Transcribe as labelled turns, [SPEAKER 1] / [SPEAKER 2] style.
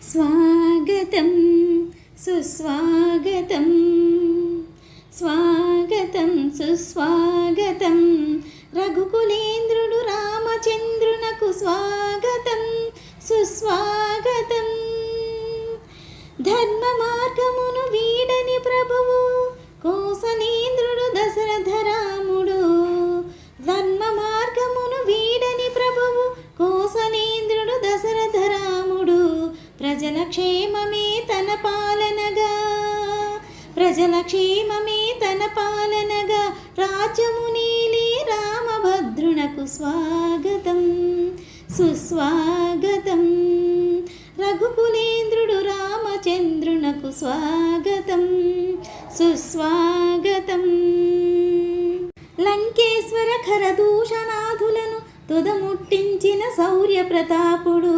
[SPEAKER 1] స్వాగతం సుస్వాగతం స్వాగతం సుస్వాగతం రఘుకులేంద్రుడు రామచంద్రునకు స్వాగతం సుస్వాగతం ధర్మ మార్గమును వీడని ప్రభువు కోసలేంద్రుడు దశరథ రాముడు ధర్మ మార్గమును వీడని ప్రభువు కోసలేంద్రుడు దశరథ రాముడు ప్రజల క్షేమమే తన పాలనగా ప్రజల క్షేమమే తన పాలనగా రాజ్యము నీలే రామభద్రునకు స్వాగతం సుస్వాగతం రఘుకులేంద్రుడు రామచంద్రునకు స్వాగతం సుస్వాగతం లంకేశ్వర ఖరదూషణాధులను తుదముట్టించిన శౌర్య ప్రతాపుడు